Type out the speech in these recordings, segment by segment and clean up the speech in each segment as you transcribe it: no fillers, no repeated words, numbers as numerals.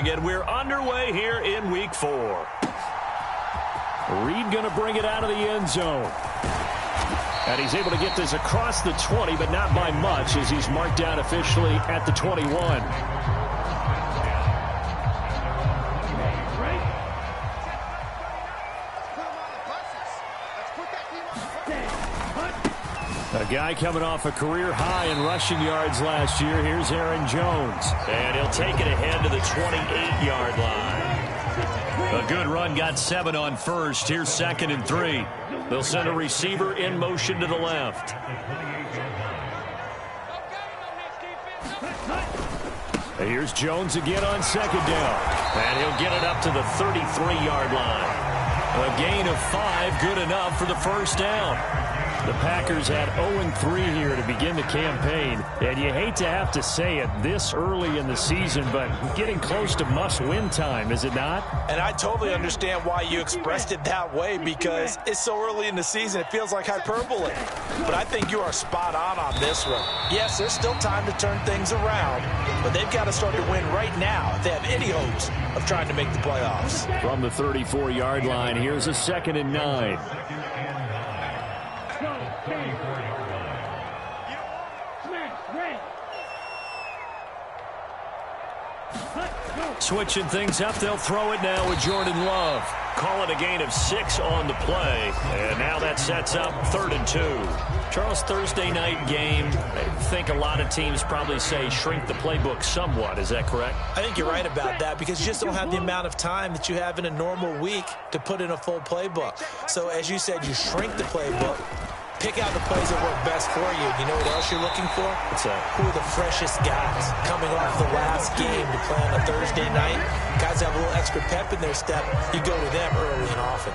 morning, and we're underway here in Week 4. Reed going to bring it out of the end zone. And he's able to get this across the 20, but not by much, as he's marked down officially at the 21. A guy coming off a career high in rushing yards last year. Here's Aaron Jones. And he'll take it ahead to the 28-yard line. A good run, got 7 on first. Here's 2nd and 3. They'll send a receiver in motion to the left. And here's Jones again on 2nd down. And he'll get it up to the 33-yard line. A gain of 5, good enough for the first down. The Packers had 0-3 here to begin the campaign, and you hate to have to say it this early in the season, but getting close to must-win time, is it not? And I totally understand why you expressed it that way, because it's so early in the season, it feels like hyperbole. But I think you are spot on this one. Yes, there's still time to turn things around, but they've got to start to win right now if they have any hopes of trying to make the playoffs. From the 34-yard line, here's a 2nd and 9. Switching things up, they'll throw it now with Jordan Love. Call it a gain of 6 on the play, and now that sets up 3rd and 2. Charles, Thursday night game, I think a lot of teams probably say shrink the playbook somewhat. Is that correct? I think you're right about that, because you just don't have the amount of time that you have in a normal week to put in a full playbook. So as you said, you shrink the playbook. Pick out the plays that work best for you. You know what else you're looking for? What's that? Who are the freshest guys coming off the last game to play on a Thursday night? Guys have a little extra pep in their step. You go to them early and often.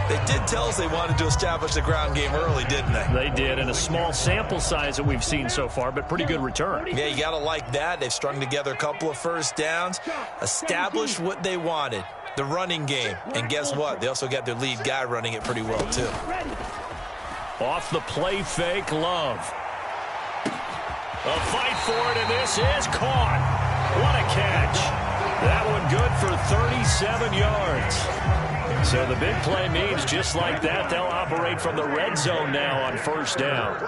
They did tell us they wanted to establish the ground game early, didn't they? They did, and a small sample size that we've seen so far, but pretty good return. Yeah, you got to like that. They've strung together a couple of first downs, established what they wanted, the running game. And guess what? They also got their lead guy running it pretty well, too. Off the play fake, Love. A fight for it, and this is caught. What a catch. That one good for 37 yards. So the big play means just like that, they'll operate from the red zone now on 1st down.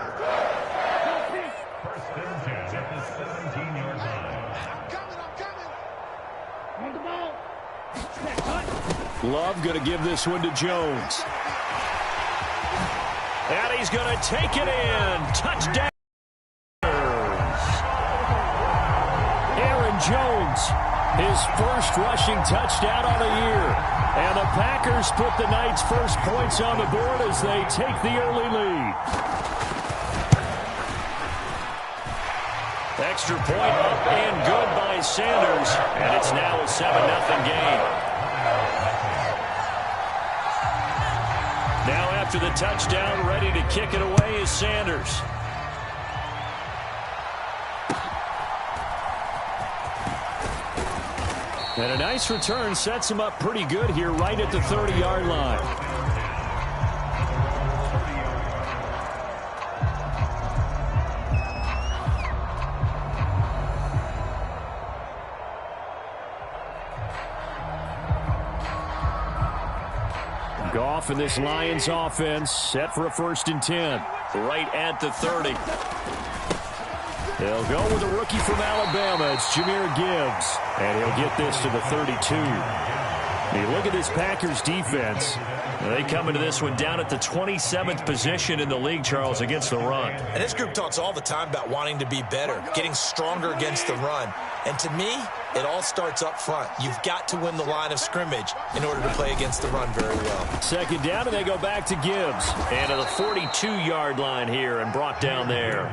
Love going to give this one to Jones. And he's going to take it in. Touchdown. Aaron Jones, his first rushing touchdown on the year. And the Packers put the night's first points on the board as they take the early lead. Extra point up and good by Sanders. And it's now a 7-0 game. Now after the touchdown, ready to kick it away is Sanders. And a nice return sets him up pretty good here right at the 30-yard line. Goff and this Lions offense set for a 1st and 10. Right at the 30. They'll go with a rookie from Alabama. It's Jahmyr Gibbs. And he'll get this to the 32. You look at this Packers defense. They come into this one down at the 27th position in the league, Charles, against the run. And this group talks all the time about wanting to be better, getting stronger against the run. And to me, it all starts up front. You've got to win the line of scrimmage in order to play against the run very well. 2nd down, and they go back to Gibbs. And to the 42-yard line here and brought down there.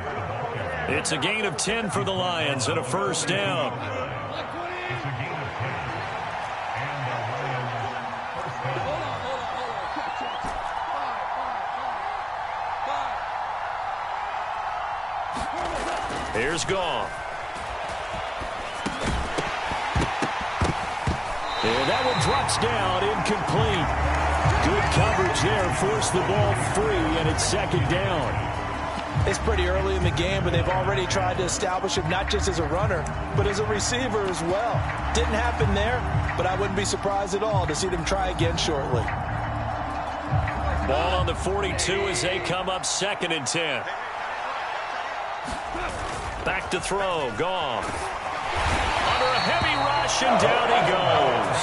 It's a gain of 10 for the Lions and a 1st down. Here's Goff. And that one drops down, incomplete. Good coverage there, forced the ball free, and it's 2nd down. It's pretty early in the game, but they've already tried to establish him not just as a runner, but as a receiver as well. Didn't happen there, but I wouldn't be surprised at all to see them try again shortly. Ball on the 42 as they come up 2nd and 10. Back to throw. Goff. Under a heavy rush, and down he goes.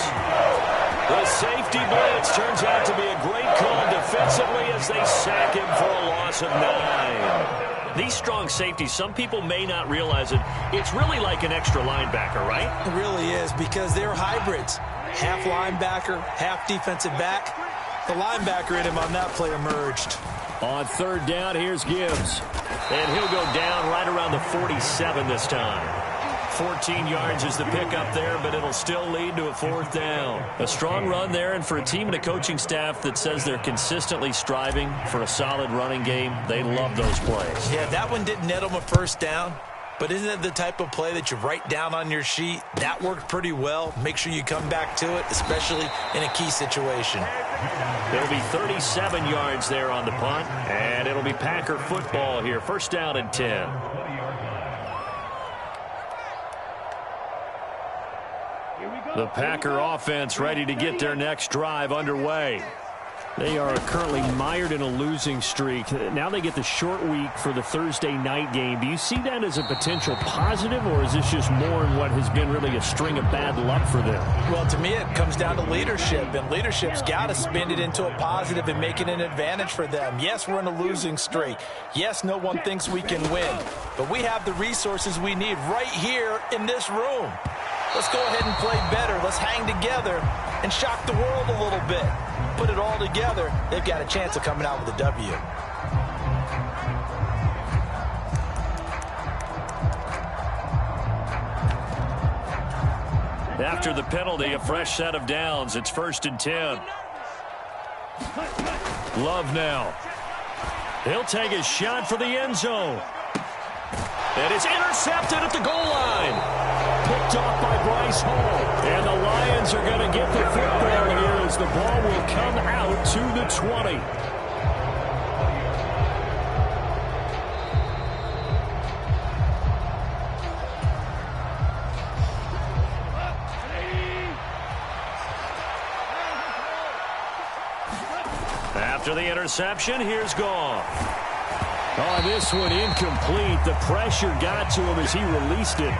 The safety blitz turns out to be a great call defensively as they sack him for a loss of 9. These strong safeties, some people may not realize it. It's really like an extra linebacker, right? It really is, because they're hybrids. Half linebacker, half defensive back. The linebacker in him on that play emerged. On 3rd down, here's Gibbs. And he'll go down right around the 47 this time. 14 yards is the pickup there, but it'll still lead to a 4th down. A strong run there, and for a team and a coaching staff that says they're consistently striving for a solid running game, they love those plays. Yeah, that one didn't net them a 1st down, but isn't it the type of play that you write down on your sheet? That worked pretty well. Make sure you come back to it, especially in a key situation. It'll be 37 yards there on the punt, and it'll be Packer football here. 1st down and 10. The Packer offense ready to get their next drive underway. They are currently mired in a losing streak. Now they get the short week for the Thursday night game. Do you see that as a potential positive, or is this just more in what has been really a string of bad luck for them? Well, to me, it comes down to leadership, and leadership's got to spin it into a positive and make it an advantage for them. Yes, we're in a losing streak. Yes, no one thinks we can win, but we have the resources we need right here in this room. Let's go ahead and play better. Let's hang together and shock the world a little bit. Put it all together, they've got a chance of coming out with a W. After the penalty, a fresh set of downs. It's 1st and 10. Love now. He'll take a shot for the end zone. And it's intercepted at the goal line. Picked off by Bryce Hall. And the Lions are going to get the football here as the ball will come out to the 20. After the interception, here's Goff. Oh, this one incomplete. The pressure got to him as he released it.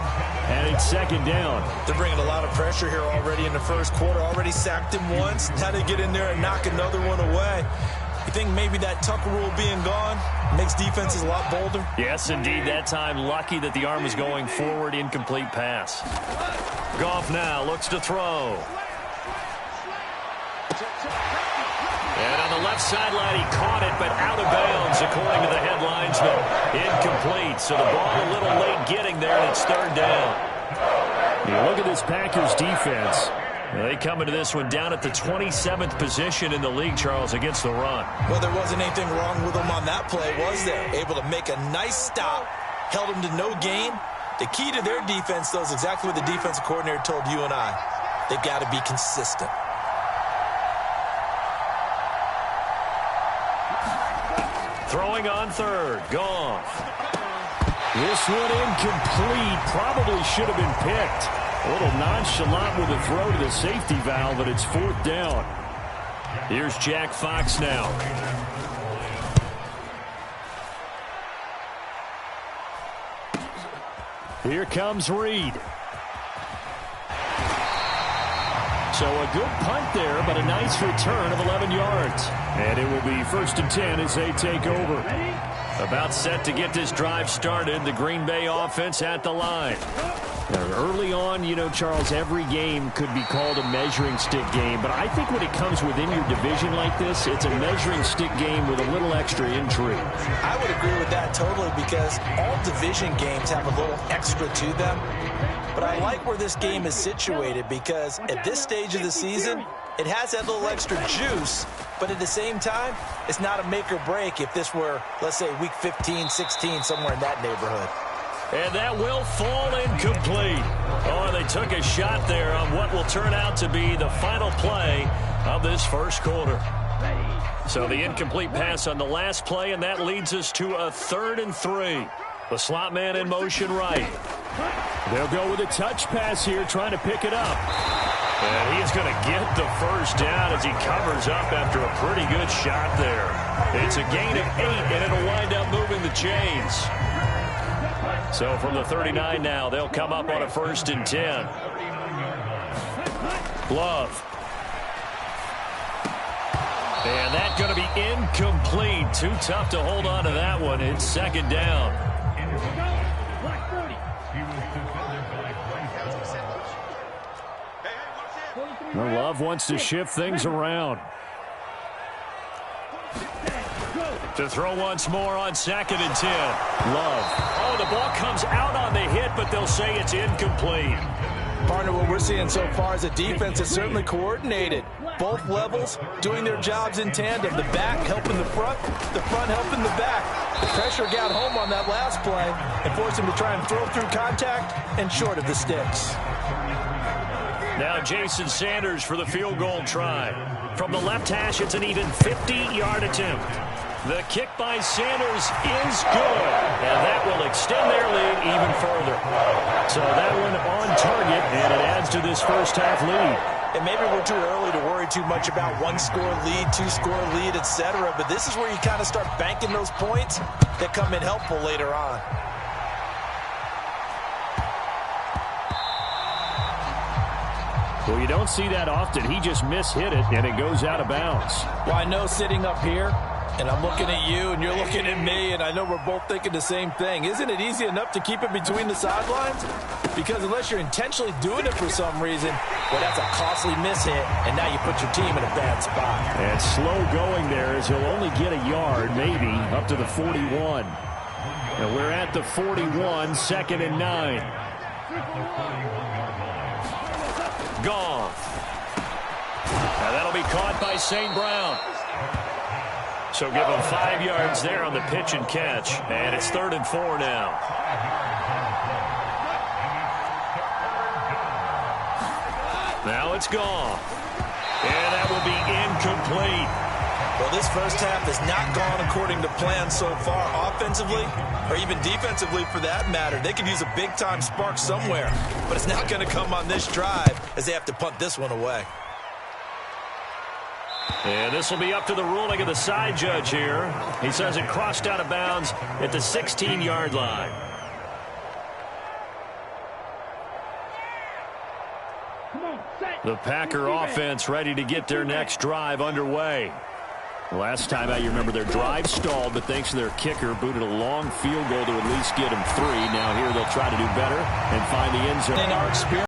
And it's 2nd down. They're bringing a lot of pressure here already in the 1st quarter. Already sacked him once. Now they get in there and knock another one away. You think maybe that Tucker rule being gone makes defenses a lot bolder? Yes, indeed. That time, lucky that the arm was going forward. Incomplete pass. Goff now looks to throw. And on the left sideline, he caught it, but out of bounds, according to the head linesman. Incomplete, so the ball a little late getting there, and it's 3rd down. You look at this Packers defense. They come into this one down at the 27th position in the league, Charles, against the run. Well, there wasn't anything wrong with them on that play, was there? Able to make a nice stop, held them to no gain. The key to their defense, though, is exactly what the defensive coordinator told you and I. They've got to be consistent. Throwing on 3rd. Goff. This one incomplete. Probably should have been picked. A little nonchalant with a throw to the safety valve, but it's 4th down. Here's Jack Fox now. Here comes Reed. So a good punt there, but a nice return of 11 yards. And it will be 1st and 10 as they take over. About set to get this drive started, the Green Bay offense at the line. Now, early on, you know, Charles, every game could be called a measuring stick game. But I think when it comes within your division like this, it's a measuring stick game with a little extra intrigue. I would agree with that totally, because all division games have a little extra to them. But I like where this game is situated, because at this stage of the season, it has that little extra juice, but at the same time, it's not a make or break if this were, let's say, week 15, 16, somewhere in that neighborhood. And that will fall incomplete. Oh, they took a shot there on what will turn out to be the final play of this 1st quarter. So the incomplete pass on the last play, and that leads us to a 3rd and 3. The slot man in motion right. They'll go with a touch pass here, trying to pick it up. And he is going to get the first down as he covers up after a pretty good shot there. It's a gain of 8, and it'll wind up moving the chains. So from the 39 now, they'll come up on a 1st and 10. Love. And that's going to be incomplete. Too tough to hold on to that one. It's 2nd down. Well, Love wants to shift things around. To throw once more on 2nd and 10. Love. Oh, the ball comes out on the hit, but they'll say it's incomplete. Partner, what we're seeing so far is a defense that's certainly coordinated. Both levels doing their jobs in tandem. The back helping the front helping the back. The pressure got home on that last play and forced him to try and throw through contact and short of the sticks. Now Jason Sanders for the field goal try. From the left hash, it's an even 50-yard attempt. The kick by Sanders is good, and that will extend their lead even further. So that one on target, and it adds to this first-half lead. And maybe we're too early to worry too much about 1-score lead, 2-score lead, etc. But this is where you kind of start banking those points that come in helpful later on. Well, you don't see that often. He just mishit it, and it goes out of bounds. Well, I know sitting up here, and I'm looking at you, and you're looking at me, and I know we're both thinking the same thing. Isn't it easy enough to keep it between the sidelines? Because unless you're intentionally doing it for some reason, well, that's a costly mishit, and now you put your team in a bad spot. And slow going there as he'll only get a yard, maybe, up to the 41. And we're at the 41, 2nd and 9. Gone. Now that'll be caught by St. Brown. So give him 5 yards there on the pitch and catch. And it's 3rd and 4 now. Now it's gone. And that will be incomplete. Well, this first half has not gone according to plan so far offensively or even defensively for that matter. They could use a big-time spark somewhere, but it's not going to come on this drive as they have to punt this one away. And this will be up to the ruling of the side judge here. He says it crossed out of bounds at the 16-yard line. The Packer offense ready to get their next drive underway. Last time out, you remember their drive stalled, but thanks to their kicker, booted a long field goal to at least get them 3. Now here they'll try to do better and find the end zone. In our experience,